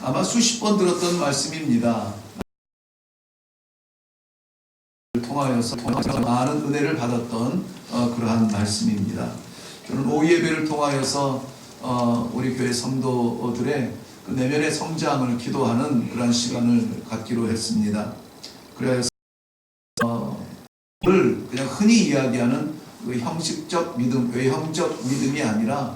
아마 수십 번 들었던 말씀입니다. 통하여서 많은 은혜를 받았던 그러한 말씀입니다. 저는 오후 예배를 통하여서 우리 교회 성도들의 그 내면의 성장을 기도하는 그런 시간을 갖기로 했습니다. 그래서 그냥 흔히 이야기하는 그 형식적 믿음, 외형적 믿음이 아니라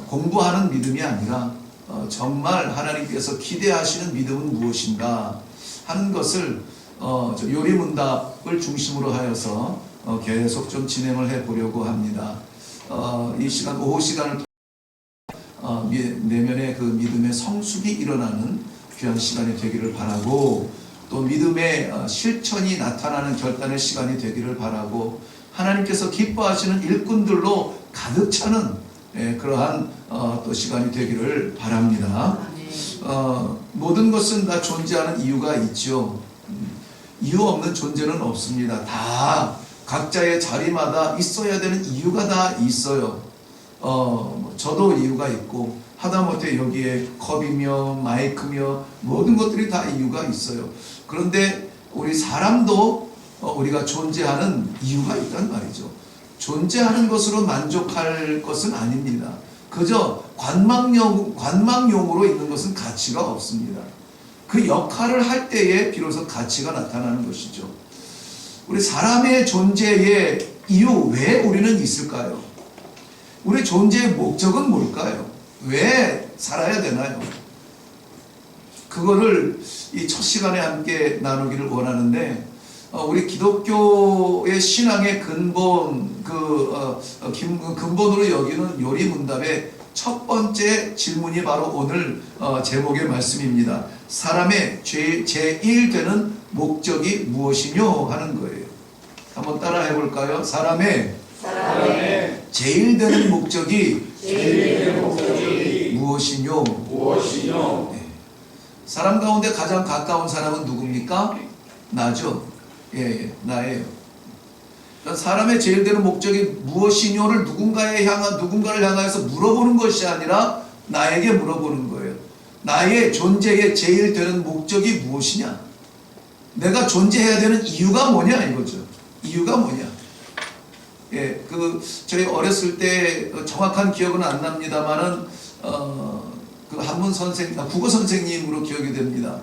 공부하는 믿음이 아니라 정말 하나님께서 기대하시는 믿음은 무엇인가 하는 것을 요리문답을 중심으로 하여서 계속 좀 진행을 해보려고 합니다. 이 시간, 오후 시간을 내면의 그 믿음의 성숙이 일어나는 귀한 시간이 되기를 바라고, 또 믿음의 실천이 나타나는 결단의 시간이 되기를 바라고, 하나님께서 기뻐하시는 일꾼들로 가득 차는 그러한 또 시간이 되기를 바랍니다. 모든 것은 다 존재하는 이유가 있죠. 이유 없는 존재는 없습니다. 다 각자의 자리마다 있어야 되는 이유가 다 있어요. 저도 이유가 있고, 하다못해 여기에 컵이며 마이크며 모든 것들이 다 이유가 있어요. 그런데 우리 사람도 우리가 존재하는 이유가 있단 말이죠. 존재하는 것으로 만족할 것은 아닙니다. 그저 관망용으로 있는 것은 가치가 없습니다. 그 역할을 할 때에 비로소 가치가 나타나는 것이죠. 우리 사람의 존재의 이유, 왜 우리는 있을까요? 우리 존재의 목적은 뭘까요? 왜 살아야 되나요? 그거를 이 첫 시간에 함께 나누기를 원하는데, 우리 기독교의 신앙의 근본, 근본으로 여기는 요리문답의 첫 번째 질문이 바로 오늘 제목의 말씀입니다. 사람의 제일 되는 목적이 무엇이뇨? 하는 거예요. 한번 따라 해볼까요? 사람의 제일 되는 목적이 무엇이뇨? 네. 사람 가운데 가장 가까운 사람은 누굽니까? 나죠. 나예요. 사람의 제일 되는 목적이 무엇이뇨를 누군가를 향해서 물어보는 것이 아니라 나에게 물어보는 거예요. 나의 존재의 제일 되는 목적이 무엇이냐? 내가 존재해야 되는 이유가 뭐냐? 이거죠. 이유가 뭐냐? 저희 어렸을 때 정확한 기억은 안 납니다만은, 그 한문 선생, 국어 선생님으로 기억이 됩니다.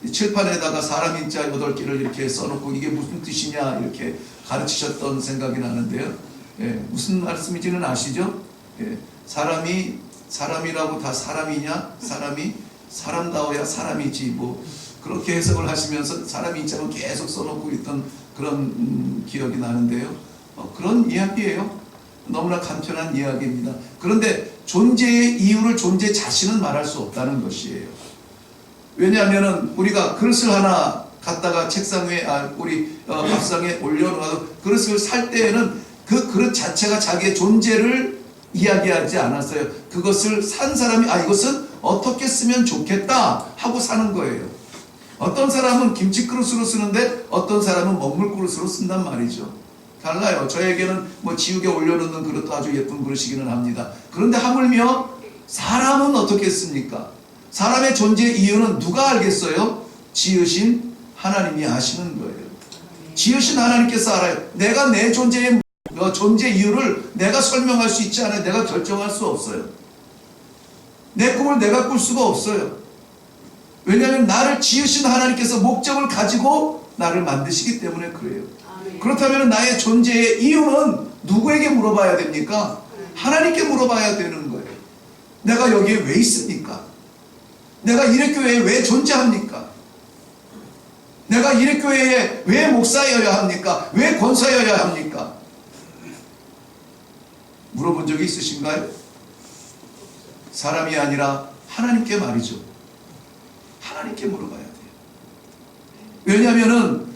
칠판에다가 사람 인자 8개를 이렇게 써놓고 이게 무슨 뜻이냐 이렇게 가르치셨던 생각이 나는데요. 무슨 말씀인지는 아시죠? 사람이라고 다 사람이냐? 사람이 사람다워야 사람이지, 뭐 그렇게 해석을 하시면서 사람 인자만 계속 써놓고 있던 그런 기억이 나는데요. 그런 이야기예요. 너무나 간편한 이야기입니다. 그런데 존재의 이유를 존재 자신은 말할 수 없다는 것이에요. 왜냐하면 우리가 그릇을 하나 갖다가 책상 위에, 우리 밥상에 올려놓아도 그릇을 살 때에는 그 그릇 자체가 자기의 존재를 이야기하지 않았어요. 그것을 산 사람이 이것은 어떻게 쓰면 좋겠다 하고 사는 거예요. 어떤 사람은 김치 그릇으로 쓰는데 어떤 사람은 먹물 그릇으로 쓴단 말이죠. 달라요. 저에게는 뭐 지우개 올려놓는 그릇도 아주 예쁜 그릇이기는 합니다. 그런데 하물며 사람은 어떻게 씁니까? 사람의 존재의 이유는 누가 알겠어요? 지으신 하나님이 아시는 거예요. 지으신 하나님께서 알아요. 내가 내 존재 이유를 내가 설명할 수 있지 않아요. 내가 결정할 수 없어요. 내 꿈을 내가 꿀 수가 없어요. 왜냐하면 나를 지으신 하나님께서 목적을 가지고 나를 만드시기 때문에 그래요. 그렇다면 나의 존재의 이유는 누구에게 물어봐야 됩니까? 하나님께 물어봐야 되는 거예요. 내가 여기에 왜 있습니까? 내가 이래교회에 왜 존재합니까? 내가 이래교회에 왜 목사여야 합니까? 왜 권사여야 합니까? 물어본 적이 있으신가요? 사람이 아니라 하나님께 말이죠. 하나님께 물어봐야 돼요. 왜냐하면은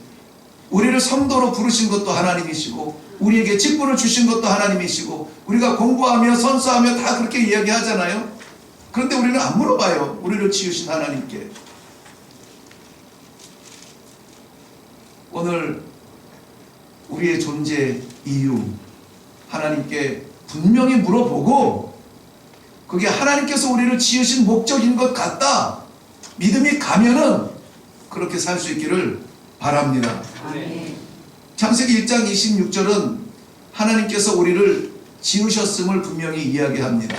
우리를 성도로 부르신 것도 하나님이시고, 우리에게 직분을 주신 것도 하나님이시고, 우리가 공부하며 선서하며 다 그렇게 이야기하잖아요. 그런데 우리는 안 물어봐요. 우리를 지으신 하나님께. 오늘 우리의 존재 이유 하나님께 분명히 물어보고, 그게 하나님께서 우리를 지으신 목적인 것 같다. 믿음이 가면은 그렇게 살 수 있기를 바랍니다. 아멘. 창세기 1장 26절은 하나님께서 우리를 지으셨음을 분명히 이야기합니다.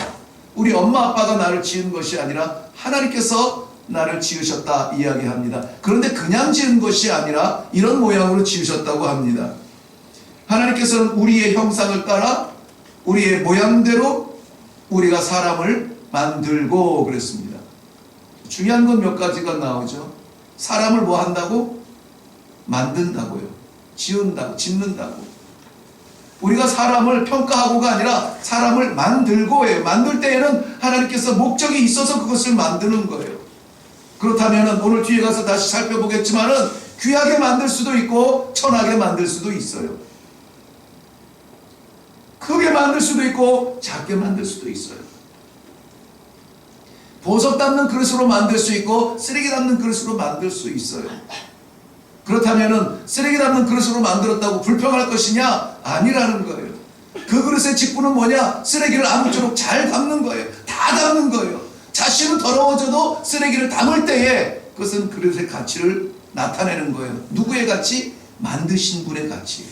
우리 엄마 아빠가 나를 지은 것이 아니라 하나님께서 나를 지으셨다 이야기합니다. 그런데 그냥 지은 것이 아니라 이런 모양으로 지으셨다고 합니다. 하나님께서는 우리의 형상을 따라 우리의 모양대로 우리가 사람을 만들고 그랬습니다. 중요한 건 몇 가지가 나오죠. 사람을 뭐 한다고? 만든다고요. 지은다고, 짓는다고. 우리가 사람을 평가하고가 아니라 사람을 만들고 해요. 만들 때에는 하나님께서 목적이 있어서 그것을 만드는 거예요. 그렇다면 오늘 뒤에 가서 다시 살펴보겠지만은 귀하게 만들 수도 있고 천하게 만들 수도 있어요. 크게 만들 수도 있고 작게 만들 수도 있어요. 보석 담는 그릇으로 만들 수 있고 쓰레기 담는 그릇으로 만들 수 있어요. 그렇다면 쓰레기 담는 그릇으로 만들었다고 불평할 것이냐? 아니라는 거예요. 그 그릇의 직분은 뭐냐? 쓰레기를 아무쪼록 잘 담는 거예요. 다 담는 거예요. 자신은 더러워져도 쓰레기를 담을 때에 그것은 그릇의 가치를 나타내는 거예요. 누구의 가치? 만드신 분의 가치.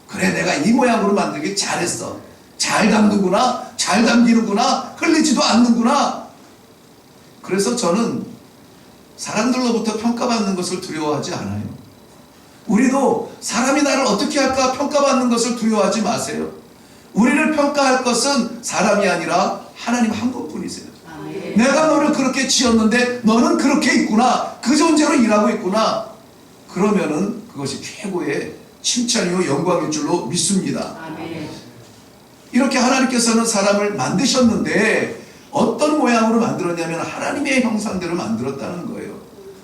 그래, 내가 이 모양으로 만들기 잘했어. 잘 담는구나, 잘 담기는구나, 흘리지도 않는구나. 그래서 저는 사람들로부터 평가받는 것을 두려워하지 않아요. 우리도 사람이 나를 어떻게 할까 평가받는 것을 두려워하지 마세요. 우리를 평가할 것은 사람이 아니라 하나님 한 분뿐이세요. 아멘. 내가 너를 그렇게 지었는데 너는 그렇게 있구나. 그 존재로 일하고 있구나. 그러면은 그것이 최고의 칭찬이요 영광일 줄로 믿습니다. 아멘. 이렇게 하나님께서는 사람을 만드셨는데 어떤 모양으로 만들었냐면 하나님의 형상대로 만들었다는 거예요.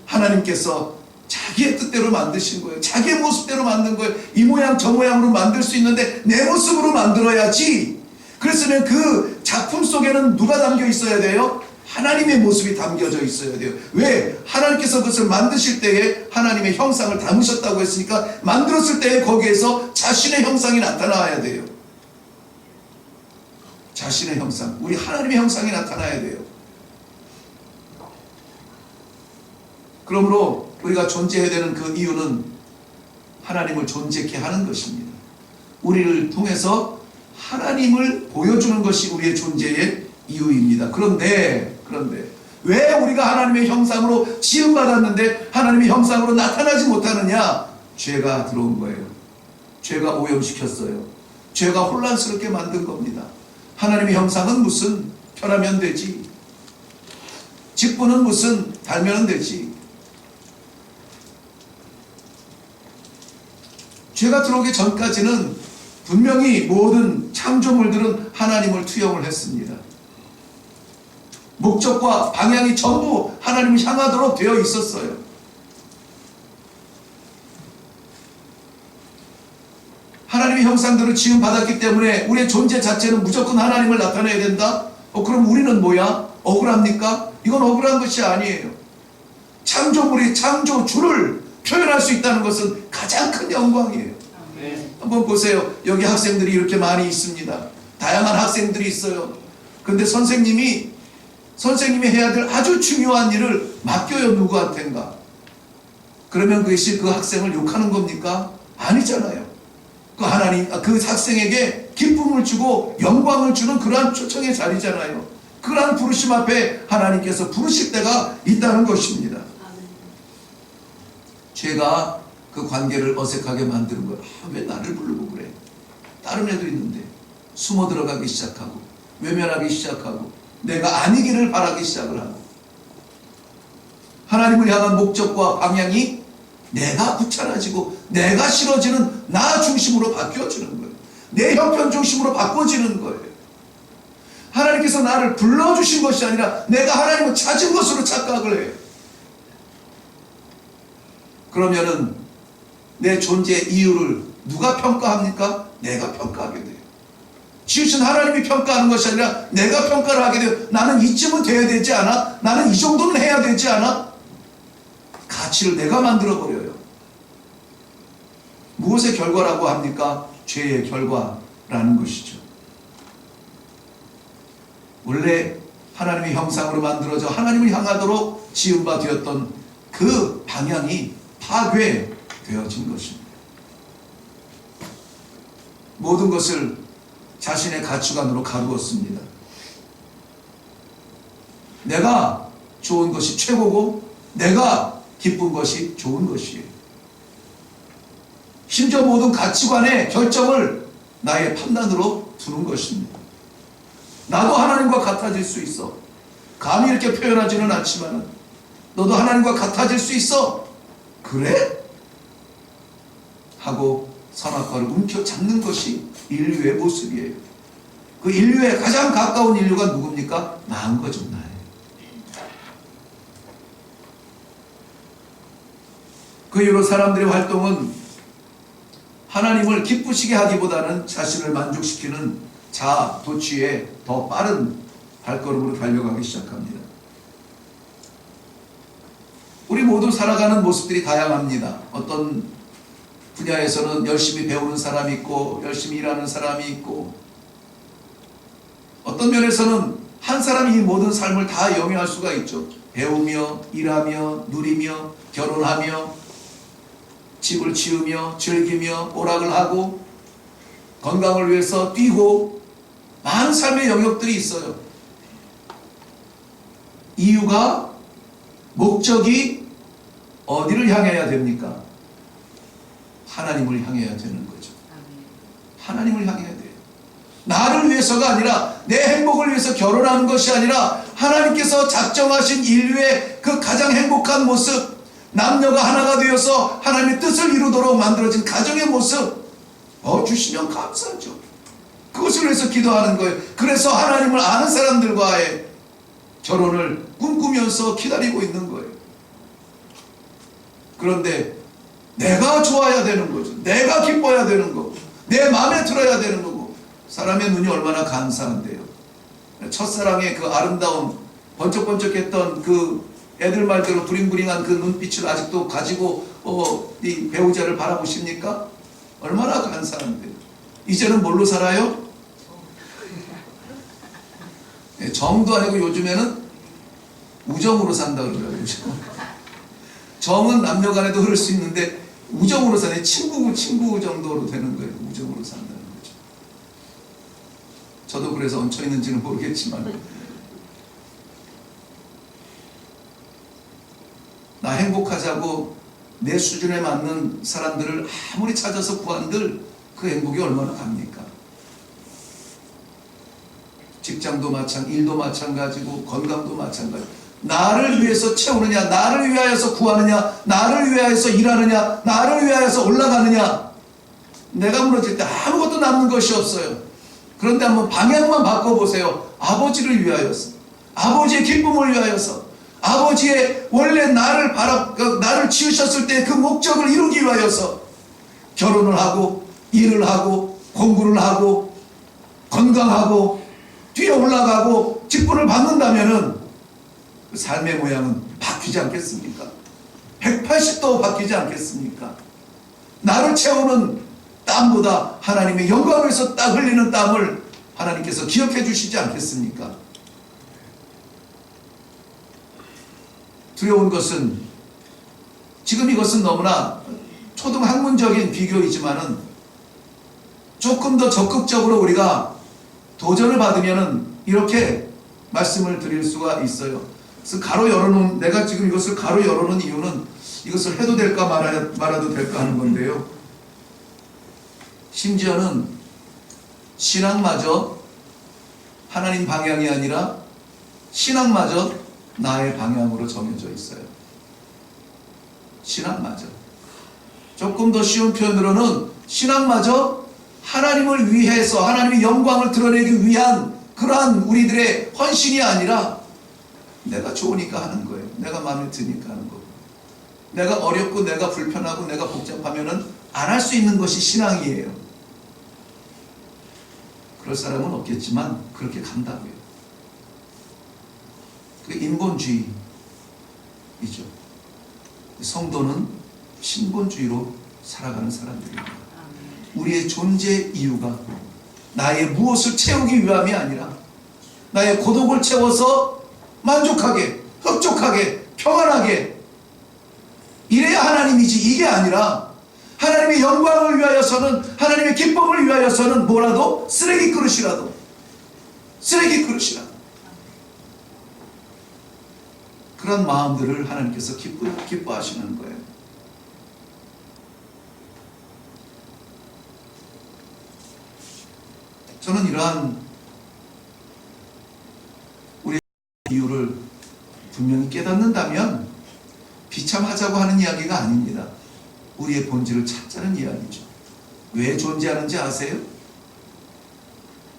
하나님께서 자기의 뜻대로 만드신 거예요. 자기의 모습대로 만든 거예요. 이 모양 저 모양으로 만들 수 있는데 내 모습으로 만들어야지. 그랬으면 그 작품 속에는 누가 담겨 있어야 돼요? 하나님의 모습이 담겨져 있어야 돼요. 왜? 하나님께서 그것을 만드실 때에 하나님의 형상을 담으셨다고 했으니까 만들었을 때에 거기에서 자신의 형상이 나타나야 돼요. 자신의 형상, 우리 하나님의 형상이 나타나야 돼요. 그러므로 우리가 존재해야 되는 그 이유는 하나님을 존재케 하는 것입니다. 우리를 통해서 하나님을 보여주는 것이 우리의 존재의 이유입니다. 그런데 왜 우리가 하나님의 형상으로 지음받았는데 하나님의 형상으로 나타나지 못하느냐? 죄가 들어온 거예요. 죄가 오염시켰어요. 죄가 혼란스럽게 만든 겁니다. 하나님의 형상은 무슨 편하면 되지. 직분은 무슨 달면 되지. 죄가 들어오기 전까지는 분명히 모든 창조물들은 하나님을 투영을 했습니다. 목적과 방향이 전부 하나님을 향하도록 되어 있었어요. 하나님의 형상대로 지음받았기 때문에 우리의 존재 자체는 무조건 하나님을 나타내야 된다? 그럼 우리는 뭐야? 억울합니까? 이건 억울한 것이 아니에요. 창조물이 창조주를 표현할 수 있다는 것은 가장 큰 영광이에요. 한번 보세요. 여기 학생들이 이렇게 많이 있습니다. 다양한 학생들이 있어요. 그런데 선생님이 해야 될 아주 중요한 일을 맡겨요. 누구한텐가? 그러면 그것이 그 학생을 욕하는 겁니까? 아니잖아요. 그 하나님, 그 학생에게 기쁨을 주고 영광을 주는 그러한 초청의 자리잖아요. 그러한 부르심 앞에 하나님께서 부르실 때가 있다는 것입니다. 죄가 그 관계를 어색하게 만드는 거야. 왜 나를 부르고 그래? 다른 애도 있는데 숨어 들어가기 시작하고 외면하기 시작하고 내가 아니기를 바라기 시작을 하고 하나님을 향한 목적과 방향이 내가 귀찮아지고 내가 싫어지는 나 중심으로 바뀌어지는 거예요. 내 형편 중심으로 바꿔지는 거예요. 하나님께서 나를 불러주신 것이 아니라 내가 하나님을 찾은 것으로 착각을 해요. 그러면은 내 존재의 이유를 누가 평가합니까? 내가 평가하게 돼요. 지으신 하나님이 평가하는 것이 아니라 내가 평가를 하게 돼요. 나는 이쯤은 돼야 되지 않아? 나는 이 정도는 해야 되지 않아? 가치를 내가 만들어버려요. 무엇의 결과라고 합니까? 죄의 결과라는 것이죠. 원래 하나님의 형상으로 만들어져 하나님을 향하도록 지은 바 되었던 그 방향이 파괴되어진 것입니다. 모든 것을 자신의 가치관으로 가루었습니다. 내가 좋은 것이 최고고 내가 기쁜 것이 좋은 것이에요. 심지어 모든 가치관의 결정을 나의 판단으로 두는 것입니다. 나도 하나님과 같아질 수 있어. 감히 이렇게 표현하지는 않지만 너도 하나님과 같아질 수 있어. 그래? 하고 선악과를 움켜잡는 것이 인류의 모습이에요. 그 인류에 가장 가까운 인류가 누굽니까? 나인 거죠. 나예요. 그 이후로 사람들의 활동은 하나님을 기쁘시게 하기보다는 자신을 만족시키는 자아 도취에 더 빠른 발걸음으로 달려가기 시작합니다. 우리 모두 살아가는 모습들이 다양합니다. 어떤 분야에서는 열심히 배우는 사람이 있고 열심히 일하는 사람이 있고, 어떤 면에서는 한 사람이 이 모든 삶을 다 영위할 수가 있죠. 배우며 일하며 누리며 결혼하며 집을 지으며 즐기며 오락을 하고 건강을 위해서 뛰고 많은 삶의 영역들이 있어요. 이유가, 목적이 어디를 향해야 됩니까? 하나님을 향해야 되는 거죠. 하나님을 향해야 돼요. 나를 위해서가 아니라, 내 행복을 위해서 결혼하는 것이 아니라 하나님께서 작정하신 인류의 그 가장 행복한 모습, 남녀가 하나가 되어서 하나님의 뜻을 이루도록 만들어진 가정의 모습 주시면 감사하죠. 그것을 위해서 기도하는 거예요. 그래서 하나님을 아는 사람들과의 결혼을 꿈꾸면서 기다리고 있는 거예요. 그런데 내가 좋아야 되는 거죠. 내가 기뻐야 되는 거고 내 마음에 들어야 되는 거고, 사람의 눈이 얼마나 간사한데요. 첫사랑의 그 아름다운 번쩍번쩍했던 그 애들 말대로 부링부링한 그 눈빛을 아직도 가지고 이 배우자를 바라보십니까? 얼마나 간사한데. 이제는 뭘로 살아요? 정도 아니고 요즘에는 우정으로 산다 그러더라고요. 정은 남녀 간에도 흐를 수 있는데 우정으로 사네. 친구 정도로 되는 거예요. 우정으로 산다는 거죠. 저도 그래서 얹혀 있는지는 모르겠지만, 나 행복하자고 내 수준에 맞는 사람들을 아무리 찾아서 구한들 그 행복이 얼마나 갑니까? 직장도 일도 마찬가지고 건강도 마찬가지고, 나를 위해서 채우느냐, 나를 위하여서 구하느냐, 나를 위하여서 일하느냐, 나를 위하여서 올라가느냐. 내가 무너질 때 아무것도 남는 것이 없어요. 그런데 한번 방향만 바꿔보세요. 아버지를 위하여서, 아버지의 기쁨을 위하여서, 아버지의 원래 나를 지으셨을 때 그 목적을 이루기 위하여서 결혼을 하고 일을 하고 공부를 하고 건강하고 뒤에 올라가고 직분을 받는다면은 그 삶의 모양은 바뀌지 않겠습니까? 180도 바뀌지 않겠습니까? 나를 채우는 땀보다 하나님의 영광을 위해서 딱 흘리는 땀을 하나님께서 기억해 주시지 않겠습니까? 두려운 것은, 지금 이것은 너무나 초등학문적인 비교이지만은 조금 더 적극적으로 우리가 도전을 받으면은 이렇게 말씀을 드릴 수가 있어요. 그래서 가로 열어놓은, 내가 지금 이것을 가로 열어놓은 이유는 이것을 해도 될까 말아도 될까 하는 건데요. 심지어는 신앙마저 하나님 방향이 아니라 신앙마저 나의 방향으로 정해져 있어요. 신앙마저. 조금 더 쉬운 표현으로는 신앙마저 하나님을 위해서 하나님의 영광을 드러내기 위한 그러한 우리들의 헌신이 아니라 내가 좋으니까 하는 거예요. 내가 마음에 드니까 하는 거고, 내가 어렵고 내가 불편하고 내가 복잡하면은 안 할 수 있는 것이 신앙이에요. 그럴 사람은 없겠지만 그렇게 간다고요. 그 인본주의이죠. 성도는 신본주의로 살아가는 사람들입니다. 우리의 존재 이유가 나의 무엇을 채우기 위함이 아니라 나의 고독을 채워서 만족하게, 흡족하게, 평안하게, 이래야 하나님이지, 이게 아니라 하나님의 영광을 위하여서는, 하나님의 기쁨을 위하여서는 뭐라도 쓰레기 그릇이라도 그런 마음들을 하나님께서 기뻐하시는 거예요. 저는 이러한 우리의 이유를 분명히 깨닫는다면 비참하자고 하는 이야기가 아닙니다. 우리의 본질을 찾자는 이야기죠. 왜 존재하는지 아세요?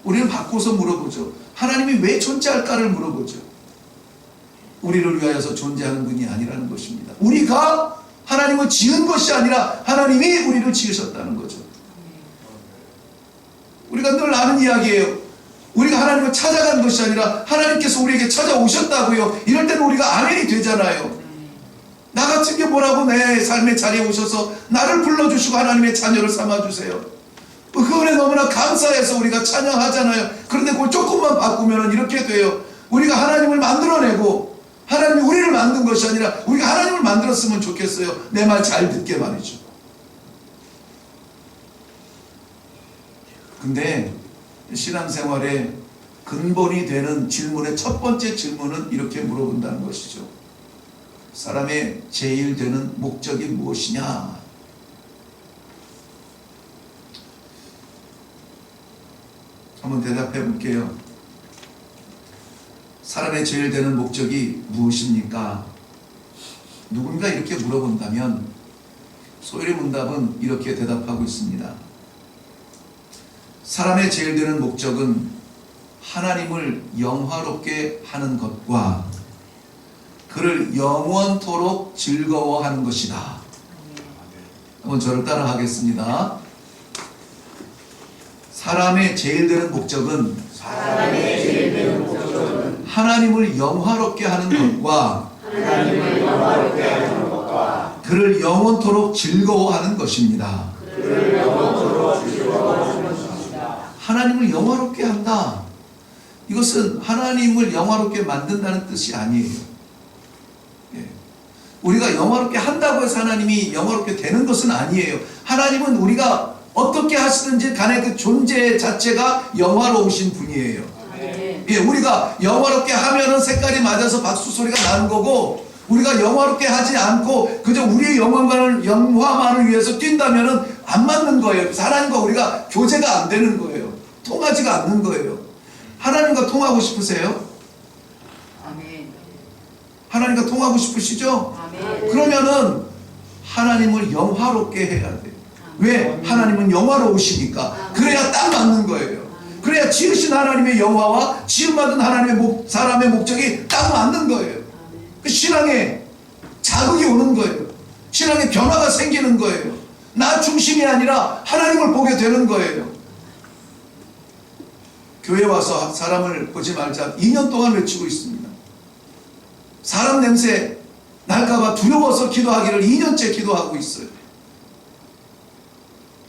우리는 바꿔서 물어보죠. 하나님이 왜 존재할까를 물어보죠. 우리를 위하여서 존재하는 분이 아니라는 것입니다. 우리가 하나님을 지은 것이 아니라 하나님이 우리를 지으셨다는 거죠. 우리가 늘 아는 이야기예요. 우리가 하나님을 찾아간 것이 아니라 하나님께서 우리에게 찾아오셨다고요. 이럴 때는 우리가 아멘이 되잖아요. 나 같은 게 뭐라고 내 삶의 자리에 오셔서 나를 불러주시고 하나님의 자녀를 삼아주세요. 그 은혜 너무나 감사해서 우리가 찬양하잖아요. 그런데 그걸 조금만 바꾸면 이렇게 돼요. 우리가 하나님을 만들어내고 하나님이 우리를 만든 것이 아니라 우리가 하나님을 만들었으면 좋겠어요. 내 말 잘 듣게 말이죠. 근데 신앙생활의 근본이 되는 질문의 첫 번째 질문은 이렇게 물어본다는 것이죠. 사람의 제일 되는 목적이 무엇이냐? 한번 대답해 볼게요. 사람의 제일 되는 목적이 무엇입니까? 누군가 이렇게 물어본다면 소율의 문답은 이렇게 대답하고 있습니다. 사람의 제일 되는 목적은 하나님을 영화롭게 하는 것과 그를 영원토록 즐거워하는 것이다. 한번 저를 따라 하겠습니다. 사람의 제일 되는 목적은 하나님을 영화롭게 하는 것과 그를 영원토록 즐거워하는 것입니다. 하나님을 영화롭게 한다. 이것은 하나님을 영화롭게 만든다는 뜻이 아니에요. 우리가 영화롭게 한다고 해서 하나님이 영화롭게 되는 것은 아니에요. 하나님은 우리가 어떻게 하시든지 간에 그 존재 자체가 영화로우신 분이에요. 예, 우리가 영화롭게 하면은 색깔이 맞아서 박수 소리가 나는 거고, 우리가 영화롭게 하지 않고 그저 우리의 영화만을 위해서 뛴다면은 안 맞는 거예요. 하나님과 우리가 교제가 안 되는 거예요. 통하지가 않는 거예요. 하나님과 통하고 싶으세요? 아멘. 하나님과 통하고 싶으시죠? 아멘. 그러면은 하나님을 영화롭게 해야 돼요. 왜? 하나님은 영화로우시니까. 그래야 딱 맞는 거예요. 그래야 지으신 하나님의 영화와 지음받은 하나님의 사람의 목적이 딱 맞는 거예요. 그 신앙에 자극이 오는 거예요. 신앙에 변화가 생기는 거예요. 나 중심이 아니라 하나님을 보게 되는 거예요. 교회 와서 사람을 보지 말자 2년 동안 외치고 있습니다. 사람 냄새 날까봐 두려워서 기도하기를 2년째 기도하고 있어요.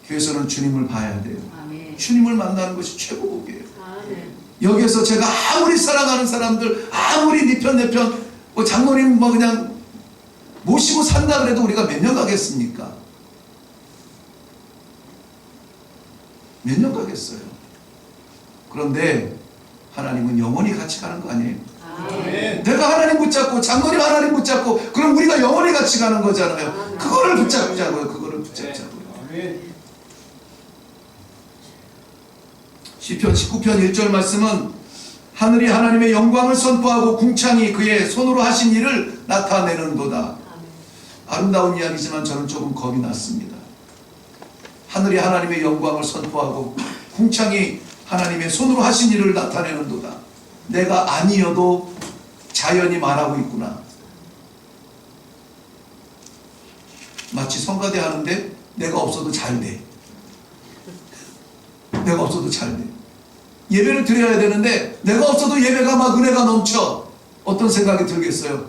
교회에서는 주님을 봐야 돼요. 아멘. 주님을 만나는 것이 최고복이에요. 아멘. 여기에서 제가 아무리 사랑하는 사람들, 아무리 네 편 내 편, 뭐 장로님 뭐 그냥 모시고 산다 그래도 우리가 몇 년 가겠습니까? 몇 년 가겠어요? 그런데 하나님은 영원히 같이 가는 거 아니에요? 아멘. 내가 하나님 붙잡고 장로님 하나님 붙잡고 그럼 우리가 영원히 같이 가는 거잖아요. 그거를 붙잡자고요. 그거를 붙잡자고요. 시편 19편 1절 말씀은 하늘이 하나님의 영광을 선포하고 궁창이 그의 손으로 하신 일을 나타내는도다. 아름다운 이야기지만 저는 조금 겁이 났습니다. 하늘이 하나님의 영광을 선포하고 궁창이 하나님의 손으로 하신 일을 나타내는도다. 내가 아니어도 자연이 말하고 있구나. 마치 성가대 하는데 내가 없어도 잘 돼. 내가 없어도 잘 돼. 예배를 드려야 되는데 내가 없어도 예배가 막 은혜가 넘쳐. 어떤 생각이 들겠어요?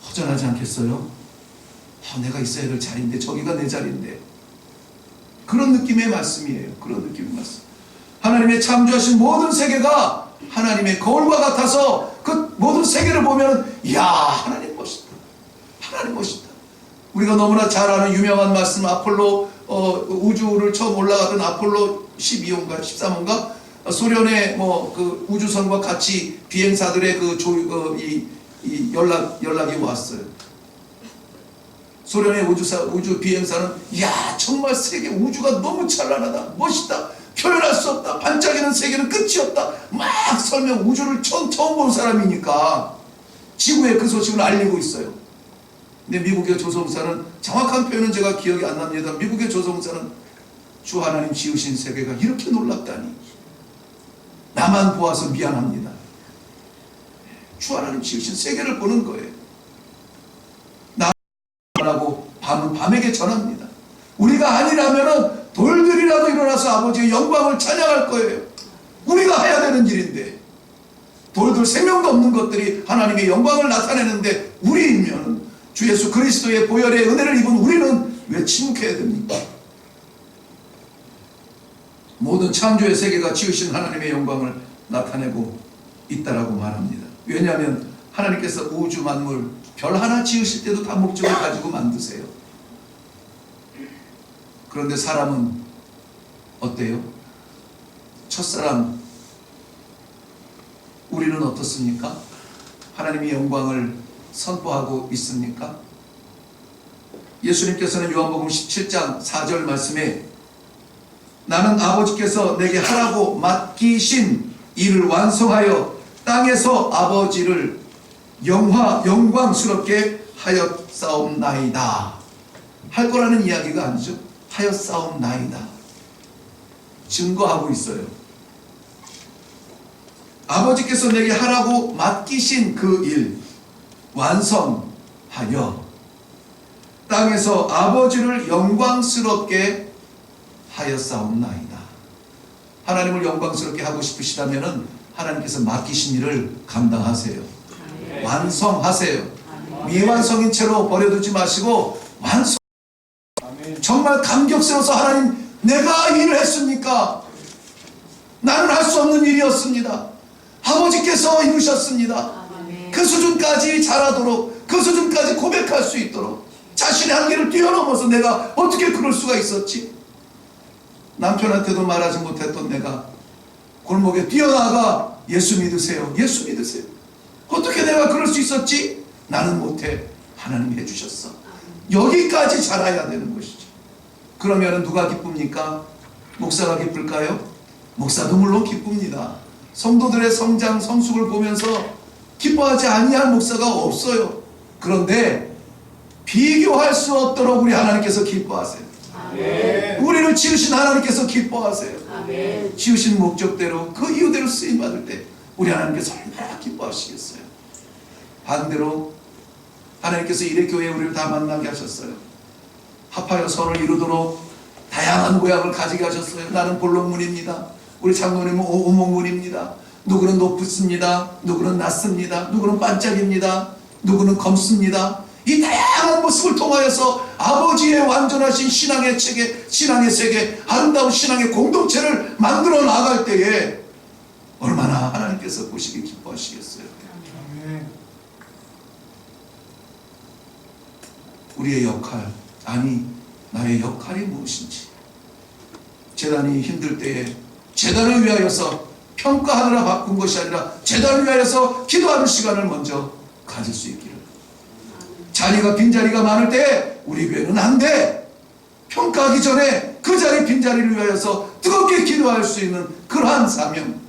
허전하지 않겠어요? 내가 있어야 될 자리인데 저기가 내 자리인데. 그런 느낌의 말씀이에요. 그런 느낌의 말씀. 하나님의 창조하신 모든 세계가 하나님의 거울과 같아서 그 모든 세계를 보면 이야 하나님 멋있다. 하나님 멋있다. 우리가 너무나 잘 아는 유명한 말씀 아폴로 우주를 처음 올라가던 아폴로 12호인가 13호인가 소련의 그 우주선과 같이 비행사들의 이 연락이 왔어요. 소련의 우주 비행사는 이야 정말 세계 우주가 너무 찬란하다 멋있다 표현할 수 없다 반짝이는 세계는 끝이 없다 막 설명 우주를 처음 본 사람이니까 지구에 그 소식을 알리고 있어요. 근데 미국의 조성사는 정확한 표현은 제가 기억이 안 납니다. 미국의 조성사는 주 하나님 지으신 세계가 이렇게 놀랍다니 나만 보아서 미안합니다. 주 하나님 지으신 세계를 보는 거예요. 나라고 밤은 밤에게 전합니다. 우리가 아니라면 돌들이라도 일어나서 아버지의 영광을 찬양할 거예요. 우리가 해야 되는 일인데 돌들 생명도 없는 것들이 하나님의 영광을 나타내는데 우리이면 주 예수 그리스도의 보혈의 은혜를 입은 우리는 왜 침묵해야 됩니까? 모든 창조의 세계가 지으신 하나님의 영광을 나타내고 있다라고 말합니다. 왜냐하면 하나님께서 우주 만물 별 하나 지으실 때도 다 목적을 가지고 만드세요. 그런데 사람은 어때요? 첫사람 우리는 어떻습니까? 하나님의 영광을 선포하고 있습니까? 예수님께서는 요한복음 17장 4절 말씀에 나는 아버지께서 내게 하라고 맡기신 일을 완성하여 땅에서 아버지를 영광스럽게 하였사옵나이다. 할 거라는 이야기가 아니죠. 하였사옵나이다. 증거하고 있어요. 아버지께서 내게 하라고 맡기신 그 일 완성하여 땅에서 아버지를 영광스럽게 하였사옵나이다. 하나님을 영광스럽게 하고 싶으시다면 하나님께서 맡기신 일을 감당하세요. 완성하세요. 미완성인 채로 버려두지 마시고 완성. 정말 감격스러워서 하나님 내가 일을 했습니까? 나는 할 수 없는 일이었습니다. 아버지께서 이루셨습니다. 그 수준까지 잘하도록 그 수준까지 고백할 수 있도록 자신의 한계를 뛰어넘어서 내가 어떻게 그럴 수가 있었지? 남편한테도 말하지 못했던 내가 골목에 뛰어나가 예수 믿으세요. 예수 믿으세요. 어떻게 내가 그럴 수 있었지? 나는 못해. 하나님이 해주셨어. 여기까지 자라야 되는 것이죠. 그러면 누가 기쁩니까? 목사가 기쁠까요? 목사도 물론 기쁩니다. 성도들의 성장, 성숙을 보면서 기뻐하지 아니할 목사가 없어요. 그런데 비교할 수 없도록 우리 하나님께서 기뻐하세요. 아멘. 우리를 지으신 하나님께서 기뻐하세요. 아멘. 지으신 목적대로 그 이유대로 쓰임받을 때 우리 하나님께서 얼마나 기뻐하시겠어요. 반대로 하나님께서 이래 교회에 우리를 다 만나게 하셨어요. 합하여 선을 이루도록 다양한 모양을 가지게 하셨어요. 나는 볼록문입니다. 우리 장로님은 오목문입니다. 누구는 높습니다. 누구는 낮습니다. 누구는 반짝입니다. 누구는 검습니다. 이 다양한 모습을 통하여서 아버지의 완전하신 신앙의 체계, 신앙의 세계, 아름다운 신앙의 공동체를 만들어 나갈 때에 얼마나 하나님께서 보시기 기뻐하시겠어요. 우리의 역할, 아니 나의 역할이 무엇인지, 재단이 힘들 때에 재단을 위하여서 평가하느라 바꾼 것이 아니라 재단을 위하여서 기도하는 시간을 먼저 가질 수 있기를. 자리가 빈자리가 많을 때 우리 교회는 안 돼. 평가하기 전에 그 자리 빈자리를 위하여서 뜨겁게 기도할 수 있는 그러한 사명,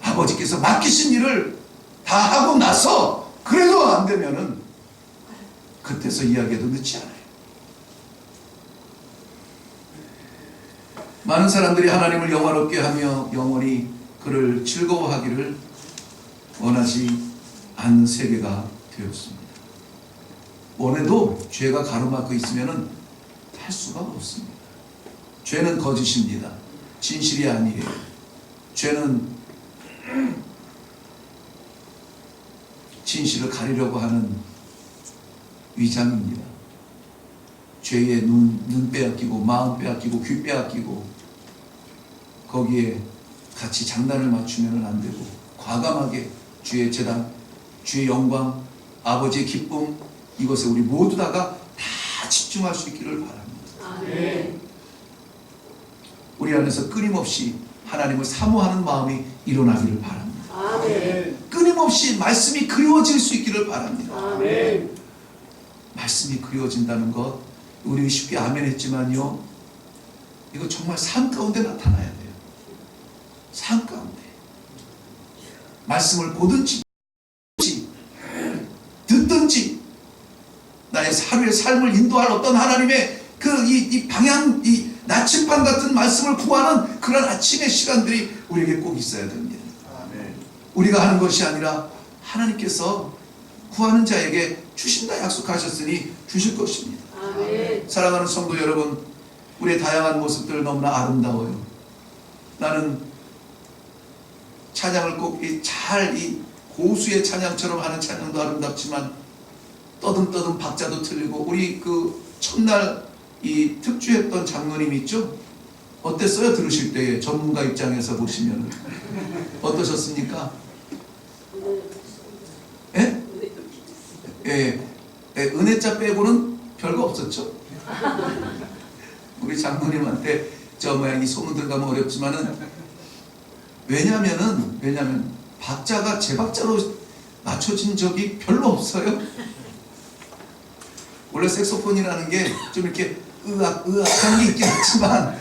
아버지께서 맡기신 일을 다 하고 나서 그래도 안 되면은 그때서 이야기해도 늦지 않아요. 많은 사람들이 하나님을 영화롭게 하며 영원히 그를 즐거워하기를 원하지 않는 세계가 되었습니다. 원해도 죄가 가로막고 있으면 할 수가 없습니다. 죄는 거짓입니다. 진실이 아니에요. 죄는 진실을 가리려고 하는 위장입니다. 죄에 눈 빼앗기고 마음 빼앗기고 귀 빼앗기고 거기에 같이 장단을 맞추면 안 되고 과감하게 주의 제단, 주의 영광, 아버지의 기쁨, 이것에 우리 모두 다가 다 집중할 수 있기를 바랍니다. 아멘. 우리 안에서 끊임없이 하나님을 사모하는 마음이 일어나기를 바랍니다. 아멘. 끊임없이 말씀이 그리워질 수 있기를 바랍니다. 아멘. 말씀이 그리워진다는 것, 우리 쉽게 아멘 했지만요, 이거 정말 삶 가운데 나타나야 돼요. 삶 가운데 말씀을 보든지 듣든지 나의 하루의 삶을 인도할 어떤 하나님의 이 방향, 이 나침반 같은 말씀을 구하는 그런 아침의 시간들이 우리에게 꼭 있어야 됩니다. 아멘. 우리가 하는 것이 아니라 하나님께서 구하는 자에게 주신다 약속하셨으니 주실 것입니다. 아멘. 사랑하는 성도 여러분, 우리의 다양한 모습들 너무나 아름다워요. 나는 찬양을 꼭 이 고수의 찬양처럼 하는 찬양도 아름답지만 떠듬떠듬 박자도 틀리고, 우리 그 첫날 이 특주했던 장로님 있죠? 어땠어요? 들으실 때 전문가 입장에서 보시면 어떠셨습니까? 예? 예, 은혜자 빼고는 별거 없었죠? 우리 장로님한테 저 모양 이 소문 들어가면 어렵지만은, 왜냐면 박자가 제 박자로 맞춰진 적이 별로 없어요. 원래 색소폰이라는 게 좀 이렇게 으악한 게 있긴 하지만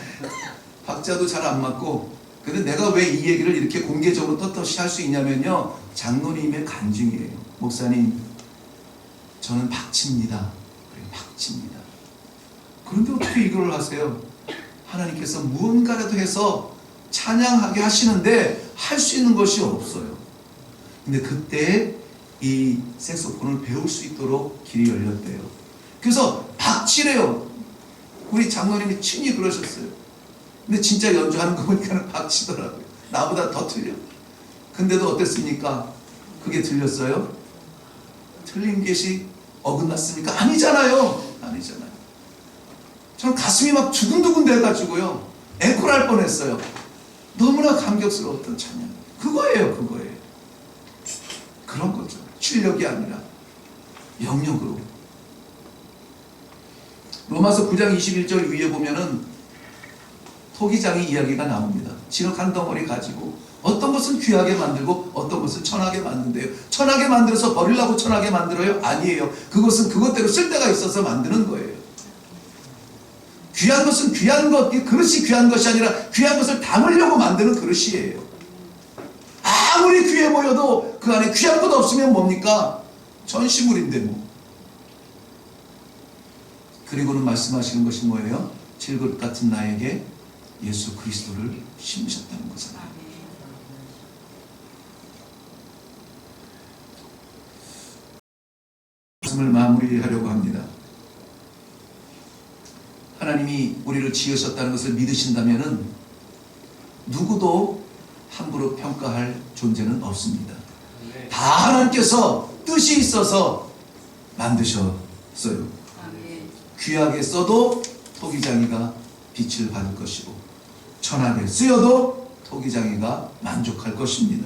박자도 잘 안 맞고. 근데 내가 왜 이 얘기를 이렇게 공개적으로 떳떳이 할 수 있냐면요, 장로님의 간증이에요. 목사님, 저는 박치입니다. 그래, 박치입니다. 그런데 어떻게 이걸 하세요? 하나님께서 무언가라도 해서 찬양하게 하시는데 할 수 있는 것이 없어요. 근데 그때 이 색소폰을 배울 수 있도록 길이 열렸대요. 그래서 박치래요. 우리 장로님이 친히 그러셨어요. 근데 진짜 연주하는 거 보니까 박치더라고요. 나보다 더 틀려. 근데도 어땠습니까? 그게 들렸어요? 틀린 것이 어긋났습니까? 아니잖아요. 아니잖아요. 저는 가슴이 막 두근두근 돼가지고요, 앵콜 할 뻔했어요. 너무나 감격스러웠던 찬양. 그거예요. 그런 거죠. 실력이 아니라 영역으로. 로마서 9장 21절 위에 보면은 토기장의 이야기가 나옵니다. 진흙 한 덩어리 가지고 어떤 것은 귀하게 만들고 어떤 것은 천하게 만든대요. 천하게 만들어서 버리려고 천하게 만들어요? 아니에요. 그것은 그것대로 쓸데가 있어서 만드는 거예요. 귀한 것은 귀한 것, 그릇이 귀한 것이 아니라 귀한 것을 담으려고 만드는 그릇이에요. 아무리 귀해 보여도 그 안에 귀한 것 없으면 뭡니까? 전시물인데 뭐. 그리고는 말씀하시는 것이 뭐예요? 질그릇 같은 나에게 예수 그리스도를 심으셨다는 것이잖아요. 말씀을 마무리하려고 합니다. 하나님이 우리를 지으셨다는 것을 믿으신다면은 누구도 함부로 평가할 존재는 없습니다. 다 하나님께서 뜻이 있어서 만드셨어요. 귀하게 써도 토기장이가 빛을 받을 것이고, 천하게 쓰여도 토기장이가 만족할 것입니다.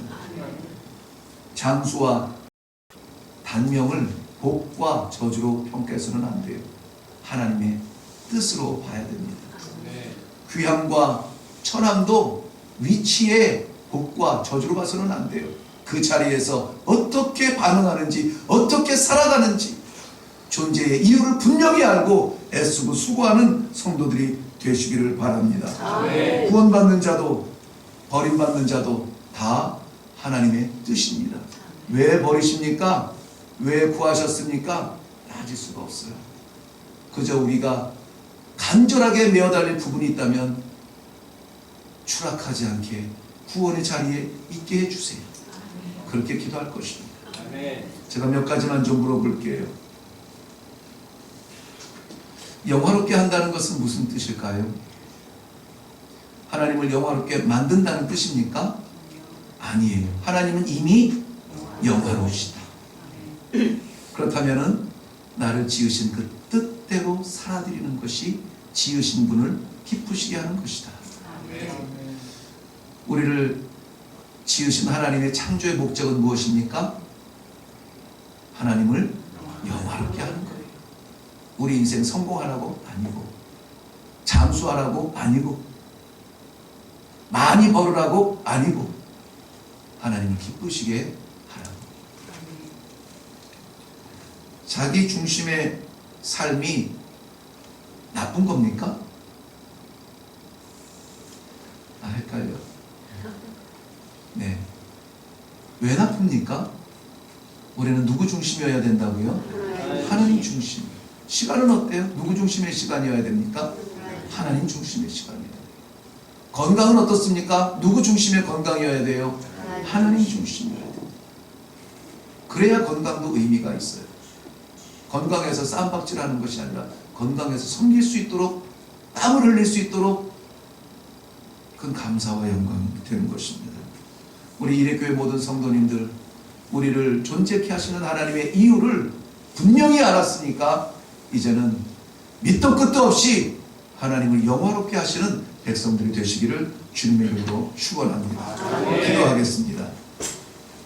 장수와 단명을 복과 저주로 평가해서는 안 돼요. 하나님의 뜻으로 봐야 됩니다. 귀함과 천함도 위치에 복과 저주로 봐서는 안 돼요. 그 자리에서 어떻게 반응하는지, 어떻게 살아가는지 존재의 이유를 분명히 알고 애쓰고 수고하는 성도들이 되시기를 바랍니다. 아멘. 구원받는 자도 버림받는 자도 다 하나님의 뜻입니다. 왜 버리십니까? 왜 구하셨습니까? 따질 수가 없어요. 그저 우리가 간절하게 메어달릴 부분이 있다면 추락하지 않게 구원의 자리에 있게 해주세요. 그렇게 기도할 것입니다. 제가 몇 가지만 좀 물어볼게요. 영화롭게 한다는 것은 무슨 뜻일까요? 하나님을 영화롭게 만든다는 뜻입니까? 아니에요. 하나님은 이미 영화로우시다. 그렇다면 나를 지으신 그 뜻대로 살아드리는 것이 지으신 분을 기쁘시게 하는 것이다. 우리를 지으신 하나님의 창조의 목적은 무엇입니까? 하나님을 영화롭게 하는 거예요. 우리 인생 성공하라고 아니고, 잠수하라고 아니고, 많이 벌으라고 아니고, 하나님을 기쁘시게 하라고. 자기 중심의 삶이 나쁜 겁니까? 아, 헷갈려. 네. 왜 나쁩니까? 우리는 누구 중심이어야 된다고요? 하나님 중심. 시간은 어때요? 누구 중심의 시간이어야 됩니까? 하나님 중심의 시간이다. 건강은 어떻습니까? 누구 중심의 건강이어야 돼요? 하나님 중심이어야 돼요. 그래야 건강도 의미가 있어요. 건강해서 쌈박질하는 것이 아니라 건강해서 섬길 수 있도록, 땀을 흘릴 수 있도록 큰 감사와 영광이 되는 것입니다. 우리 이레교회 모든 성도님들, 우리를 존재케 하시는 하나님의 이유를 분명히 알았으니까 이제는 밑도 끝도 없이 하나님을 영화롭게 하시는 백성들이 되시기를 주님의 이름으로 축원합니다. 기도하겠습니다.